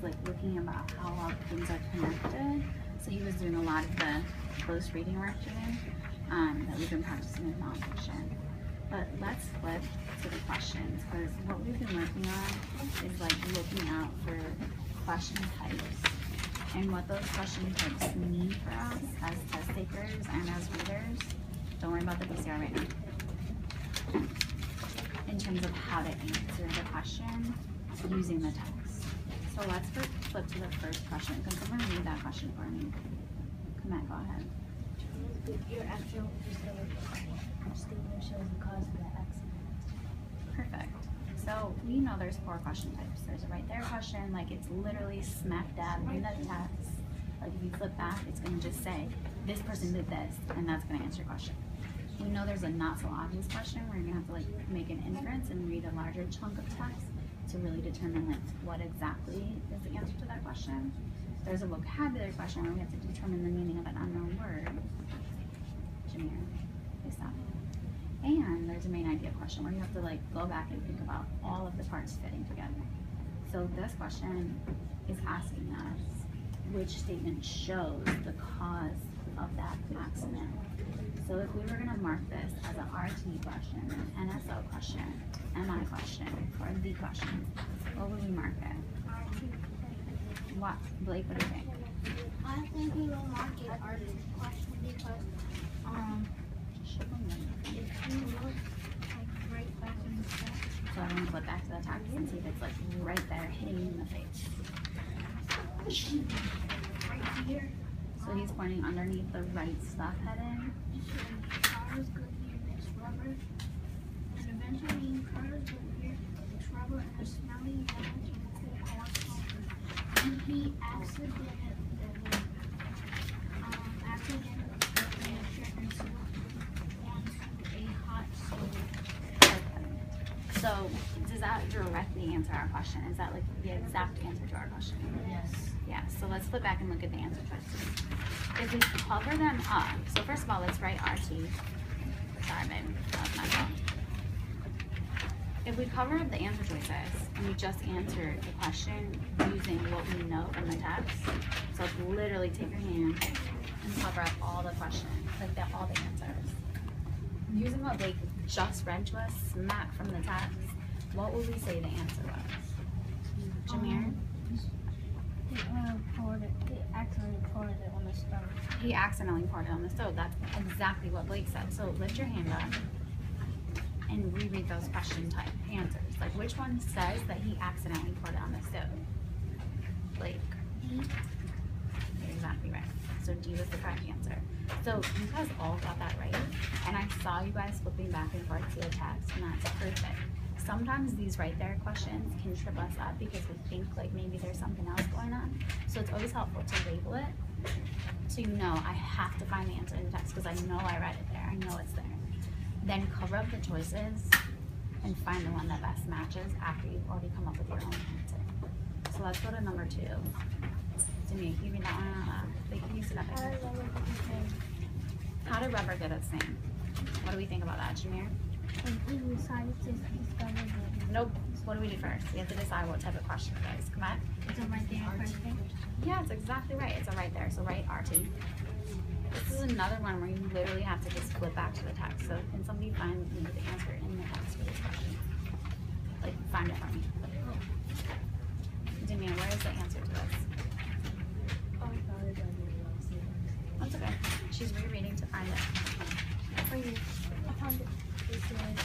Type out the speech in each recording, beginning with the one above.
like looking about how all things are connected. So he was doing a lot of the close reading work today that we've been practicing with nonfiction. But let's flip to the questions, because what we've been working on is like looking out for question types and what those question types mean for us as test takers and as readers. Don't worry about the PCR right now. In terms of how to answer the question using the text. So let's flip to the first question. Can someone read that question for me? Come on, go ahead. Your actual statement shows the cause of the accident. Perfect. So we know there's 4 question types. There's a right there question, like it's literally smack dab in the text. Like if you flip back, it's going to just say, this person did this, and that's going to answer your question. We know there's a not so obvious question where you're going to have to like make an inference and read a larger chunk of text to really determine like what exactly is the answer to that question. There's a vocabulary question where we have to determine the meaning of an unknown word. Jameer, please stop. And there's a main idea question where you have to like go back and think about all of the parts fitting together. So this question is asking us which statement shows the cause of that accident. So if we were going to mark this as an RT question, an NSO question, MI question, or a D question, what would we mark it? What? Blake, what do you think? I think we will mark it RT question because if you look like right back in the text. So I'm going to flip back to the text and see if it's like right there hitting you in the face. Right here. So he's pointing underneath the right stuff heading. Cars go here, there's rubber. And eventually cars go here, there's rubber and a smelly yellow chemical called sulfur. And he accidentally onto a hot stove. So does that directly answer our question? Is that like the exact answer to our question? Yes. Yeah, so let's flip back and look at the answer choices. If we cover them up, so first of all, let's write RT. Sorry, babe, that was my fault. If we cover up the answer choices and we just answer the question using what we know from the text, so literally take your hand and cover up all the questions, like all the answers. Using what Blake just read to us, smack from the text, what would we say the answer was? Jameer? He accidentally poured it on the stove. He accidentally poured it on the stove. That's exactly what Blake said. So lift your hand up and reread those question type answers. Like which one says that he accidentally poured it on the stove? Blake. D. You're exactly right. So D was the correct answer. So you guys all got that right. And I saw you guys flipping back and forth to the text, and that's perfect. Sometimes these right there questions can trip us up because we think like maybe there's something else going on. So it's always helpful to label it so you know I have to find the answer in the text because I know I read it there. I know it's there. Then cover up the choices and find the one that best matches after you've already come up with your own answer. So let's go to number 2. Demi, can you read that one out loud? Wait, can you sit up there? How did rubber get its name? What do we think about that, Jameer? And he decided to discover that. Nope. What do we do first? We have to decide what type of question it is. Come on. It's a right there question. Yeah, it's exactly right. It's a right there. So write RT. This is another one where you literally have to just flip back to the text. So can somebody find me the answer in the text for this question? Like, find it for me. Demian, where is the answer to this? That's okay. She's rereading to find it. For you, I found it. It says,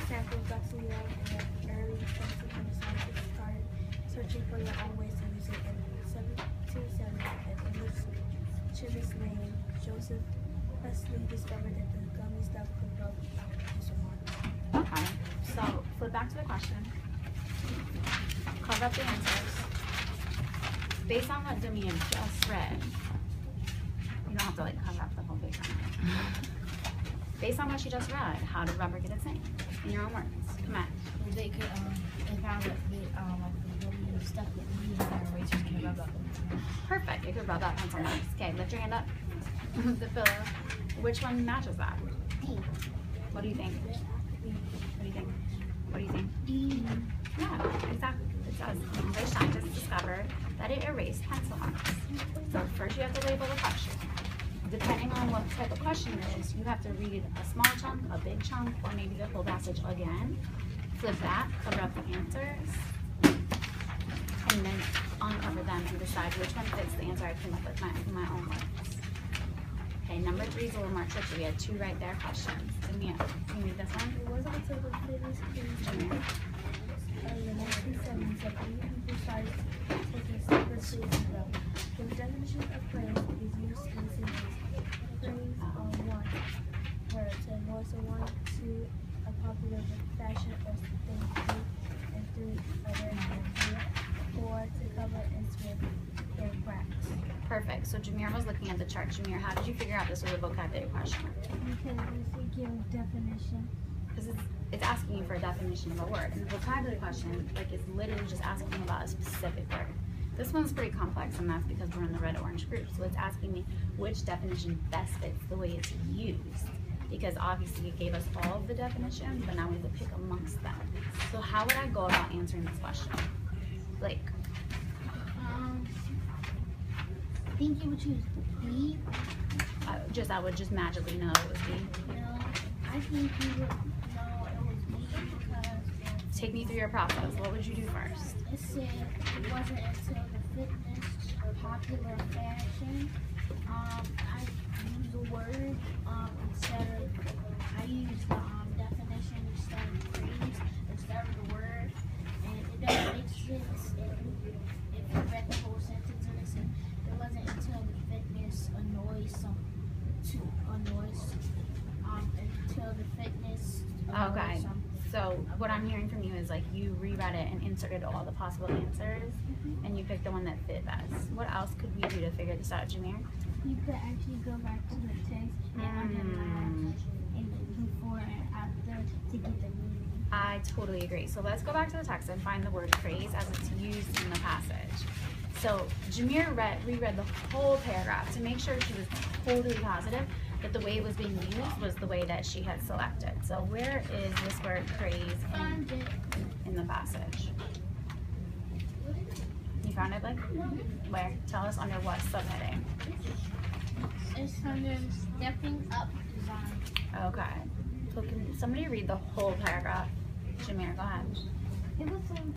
sample got to you in the early 1700s started searching for your own ways to use it in 1770. An English chemist named Joseph Wesley discovered that the gummy stuff could rub out. Okay. So flip back to the question. Cover up the answers. Based on what Demian just read, you don't have to like cover up the whole page. Based on what she just read, how did rubber get its name? In your own words. Come on. They could, they found that the stuff that we use in our erasers can rub up. Perfect. You could rub that pencil marks. Okay, lift your hand up. The pillow. Which one matches that? D. What do you think? What do you think? What do you think? D. Yeah, exactly. It's says, English scientists discovered that it erased pencil marks. So first you have to label the question. Depending on what type of question it is, you have to read a small chunk, a big chunk, or maybe the whole passage again. Flip back, cover up the answers, and then uncover them and decide which one fits the answer I came up with in my own words. Okay, number 3 is a little more tricky. We had 2 right there questions. Jamia, can you read this one? It wasn't until the fitness Jamia. in the 1970s that many people started taking steps to grow. The definition of praise is used in sentences. Praise on 1, where to annoy someone, 2, a popular fashion or thing to do, and 3, a rare idea, 4, to cover and swim in cracks. Perfect. So Jameer was looking at the chart. Jameer, how did you figure out this was a vocabulary question? Because it's a definition. Because it's asking you for a definition of a word. And the vocabulary question, like, is literally just asking about a specific word. This one's pretty complex, and that's because we're in the red-orange group. So it's asking me which definition best fits the way it's used. Because obviously it gave us all of the definitions, but now we have to pick amongst them. So how would I go about answering this question? Blake. I think you would choose B. I would just magically know it was B. No, I think you would know it was B because Take me through your process. What would you do first? it said it wasn't until the fitness or popular fashion. I used the word instead of I used the definition instead of phrase instead of the word, and it doesn't make sense if you read the whole sentence and it said it wasn't until the fitness until the fitness Okay. So what I'm hearing from you is like you reread it and inserted all the possible answers, and you picked the one that fit best. What else could we do to figure this out, Jameer? You could actually go back to the text and before and after to get the meaning. I totally agree. So let's go back to the text and find the word phrase as it's used in the passage. So Jameer reread the whole paragraph to make sure she was totally positive that the way it was being used was the way that she had selected. So where is this word praise in the passage? You found it, Blake? Where? Tell us under what subheading? It's under stepping up design. Okay. So can somebody read the whole paragraph? Jameer, go ahead. It was